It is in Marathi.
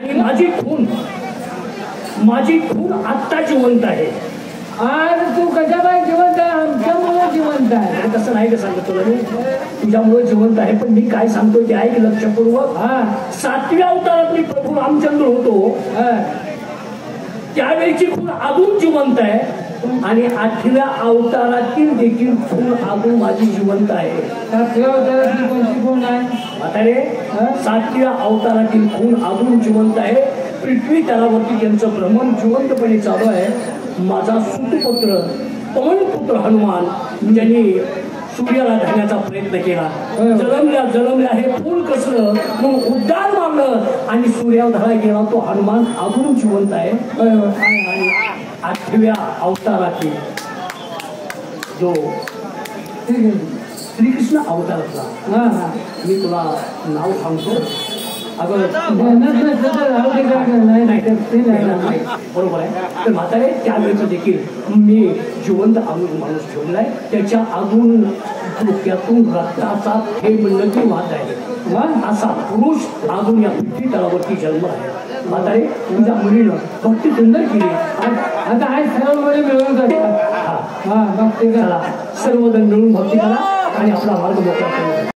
माझी खून आत्ता जिवंत आहे। आज तू कशाबाई जिवंत आहे? आमच्यामुळे जिवंत आहे। तसं नाही का सांगत तुला मी, तुझ्यामुळे जिवंत आहे। पण मी काय सांगतोय ते ऐक लक्षपूर्वक। 7व्या अवतारात मी प्रभू रामचंद्र होतो, त्यावेळीची खून अजून जिवंत आहे आणि 8व्या अवतारातील देखील खून अजून माझी जिवंत आहे। 7व्या अवतारातील कोणती खून आहे? म्हातारे, 7व्या अवतारातील खून अजून जिवंत आहे। पृथ्वी तलावरती त्यांचं भ्रमण जिवंतपणे चालू आहे। माझा सुतपुत्र पवनपुत्र हनुमान ज्यांनी सूर्याला धरण्याचा प्रयत्न केला, जलमल्या हे फूल कसलं म्हणून उद्गार मारलं आणि सूर्याला धरायला गेला तो हनुमान अजून जिवंत आहे। आणि 8व्या अवतारातील जो श्रीकृष्ण अवतारातला मी तुला नाव सांगतो। अगं बरोबर आहे। तर म्हातारे, त्यावेळेचं देखील मी जिवंत अजून माणूस ठेवलाय। त्याच्या अजून डोक्यातून रक्ताचा थेंब नदी वाहत आहे। असा पुरुष अजून या पृथ्वी तलावरती जन्म आहे। म्हातारे, तुझ्या मुलीनं भक्ती सुंदर केली। आता आहे सर्व मुली मिळून करतात। भक्ती करा, सर्वजण मिळून भक्ती करा आणि आपला मार्ग मोकळा करा।